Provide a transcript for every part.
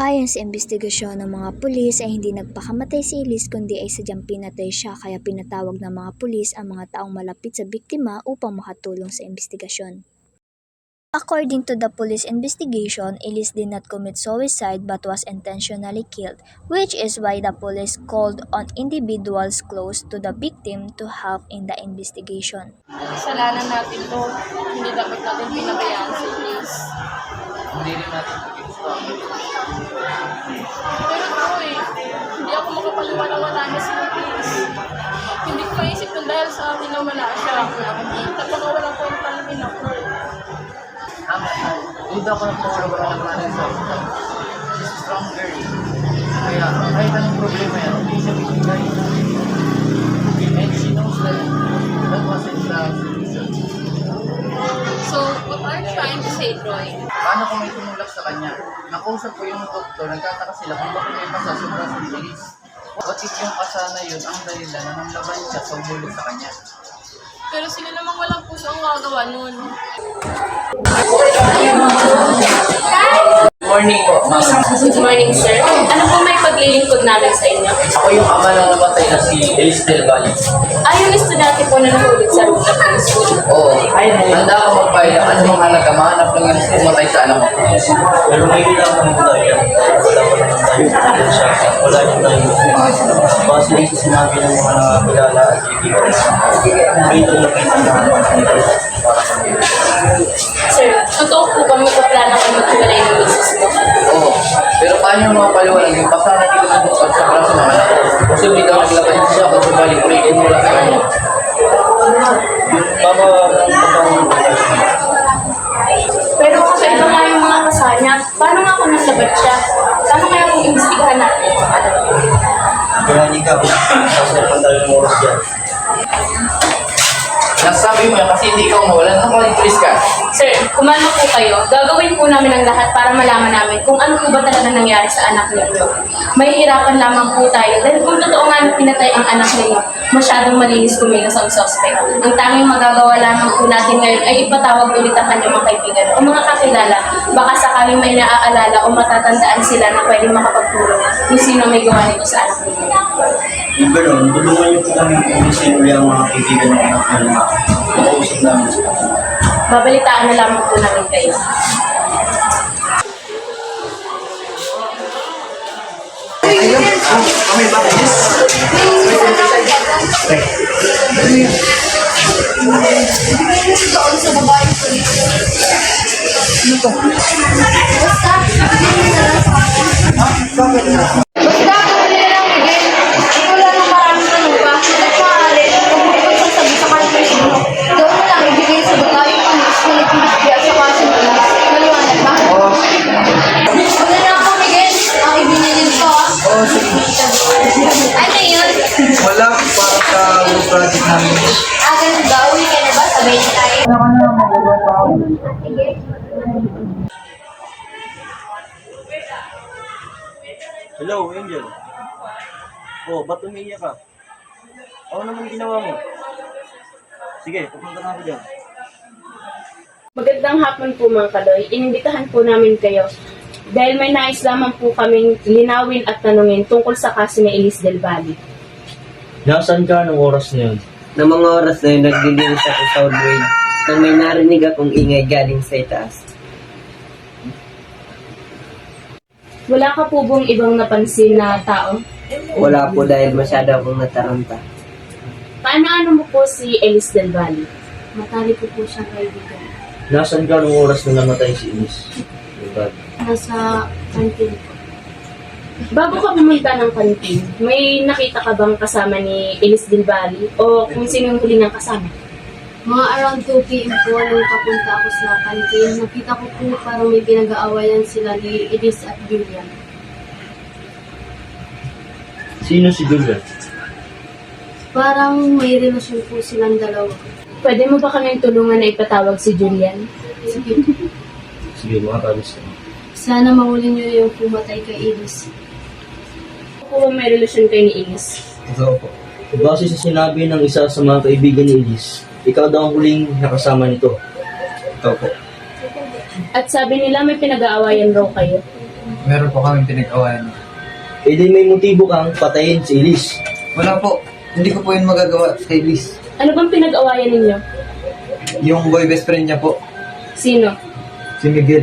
Ayon sa investigasyon ng mga pulis ay hindi nagpakamatay si Elise kundi ay sadyang pinatay siya kaya pinatawag ng mga pulis ang mga taong malapit sa biktima upang makatulong sa investigasyon. According to the police investigation, Elise did not commit suicide but was intentionally killed, which is why the police called on individuals close to the victim to help in the investigation. Kasalanan natin to. Hindi dapat natin pinabayaan si Elise. Hindi rin natin Pero ako hindi ako makapaliwala na si Elise. Hindi ko maisip kung dahil sa akin na wala siya. Napakawala ko yung palamin ako. Hindi ako nagpapalawala ng nanay sa hospital. She's a strong girl. Kaya kahit anong problema yan, hindi siya bibigay. And she knows that wasn't the solution. So, what are you trying to say, Troy? Paano kung may tumulak sa kanya? Nakausap ko yung doktor, nagtataka sila kung bakit may pasa sobra sa Elise. What if yung pasa na yun ang dahilan na namlaban siya sa umulog sa kanya? Pero sila namang walang puso ang gagawa nun. Morning po, ma'am. Good morning, sir. Ano po may paglilingkod namin sa inyo? Ako yung ama ng namatay na si Elise Del Valle. Yung estudyante po na nahulog sa room ng high school. Oo. Handa ako magbayad ng anumang halaga. Mahanap lang yung pumatay sa anak ko. Pero may kailangan mo tayo. Wala pa naman tayo siya. Wala yung tayo. Base rin sa sinabi ng mga nakakilala at kaibigan. May tulungan na mga Sir, totoo po ba magpaplano kayo maghiwalay ng misis mo? Oo. Pero paano yung mga paliwanag? Yung pasana dito sa bukod sa braso ng anak ko. Posible daw naglakad siya kung sumali ko rin mula sa kanya. Mama, Pero kasi iba nga yung mga kasanya, paano nga kung nasabat siya? Paano kaya kung imbestigahan natin? kaya hindi ka. Sasarapan tayo ng oras dyan. Nasabi mo yan kasi hindi ka umawalan. Ano kung pulis ka? Sir, kumalma po kayo. Gagawin po namin ang lahat para malaman namin kung ano po ba talaga nangyari sa anak ninyo. May hirapan lamang po tayo dahil kung totoo nga na pinatay ang anak ninyo, masyadong malinis kumilos ang suspect. Ang tanging magagawa lamang po natin ngayon ay ipatawag ulit ang kanyang mga kaibigan o mga kakilala. Baka sakaling may naaalala o matatandaan sila na pwedeng makapagtulong kung sino may gawa nito sa anak ninyo. Yung gano'n, tulungan niyo po kami kung sino yung mga kaibigan ng anak na makausap namin sa kanila. Babalitaan na lamang po namin kayo. Wala para sa work project namin. Ganun ba? Uwi ka na ba? Sabay na tayo. Hello, Angel. Oh, ba't umiiyak ka? Ano naman ginawa mo? Sige, pupunta na ako dyan. Magandang hapon po mga kaloy. Inimbitahan po namin kayo dahil may nais lamang po kaming linawin at tanungin tungkol sa kaso ni Elise Del Valle. Nasaan ka nung oras na yun? Ng mga oras na yun, naglilinis ako sa woodway nang may narinig akong ingay galing sa itaas. Wala ka po bang ibang napansin na tao? Wala po dahil masyado akong nataranta. Paano mo po si Elise Del Valle? Matali ko po siyang kaibigan. Nasaan ka nung oras na namatay si Elise? Diba? Nasa kantin po. Bago ka pumunta ng kantin, may nakita ka bang kasama ni Elise Del Valle? O kung sino yung huli niyang kasama? Mga around 2 p.m. po nung papunta ako sa kantin, nakita ko po parang may pinag-aawayan sila ni Elise at Julian. Sino si Julian? Parang may relasyon po silang dalawa. Pwede mo ba kaming tulungan na ipatawag si Julian? Sige, Sige, makakalis ka. sana mahuli niyo yung pumatay kay Elise. Kung may relasyon kayo ni Elise. Ikaw po. Base sa sinabi ng isa sa mga kaibigan ni Elise, ikaw daw ang huling nakasama nito. Ikaw po. At sabi nila may pinag-aawayan raw kayo. Meron po kami pinag-awayan. Eh di may motibo kang patayin si Elise. Wala po. Hindi ko po yun magagawa kay Liz. Ano bang pinag-awayan ninyo? Yung boy best friend niya po, Sino? si Miguel.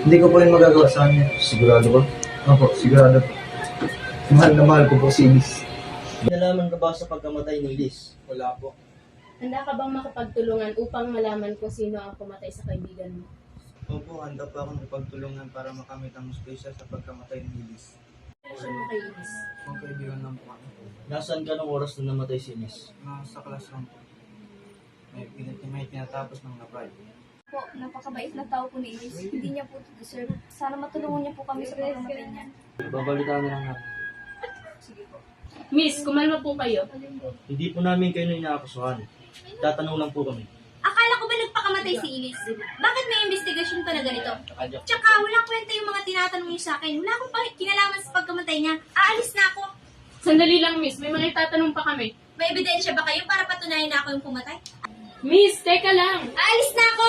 Hindi ko po yun magagawa sa kanya. Sigurado ba? Opo, sigurado po. Mahal na mahal ko po si Liz. Nalaman ka ba sa pagkamatay ni Elise? Wala po. Handa ka bang makapagtulungan upang malaman kung sino ang pumatay sa kaibigan mo? Opo, handa po akong ipagtulungan para makamit ang hustisya sa pagkamatay ni Liz. Relasyon mo kay Liz? Kung kaibigan lang po kami. Nasaan ka nung oras na namatay si Elise? Sa classroom po. May tinatapos ng labay. Po, napakabait na tao po ni Elise. Hindi niya po ito deserve. Sana matulungan niya po kami sa pagkamatay niya. Babalitaan na lang natin. Miss, kumalma po kayo. Hindi po namin kayo na inaakusuhan. Tatanong lang po kami. Akala ko ba nagpakamatay si Elise? Bakit may investigasyon pa na ganito? Tsaka walang kwenta yung mga tinatanong niyo sa akin. Wala akong kinalaman sa pagkamatay niya. Aalis na ako. Sandali lang, Miss. May mga itatanong pa kami. May ebidensya ba kayo para patunayan na ako yung pumatay? Miss, teka lang. Aalis na ako!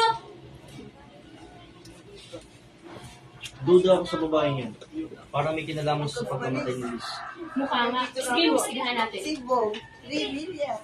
Duda ako sa babaeng yan. Para may kinalaman sa pagkamatay ni Elise. Mukha nga. Sige, Miss, tignan natin. Sibo, 3 million.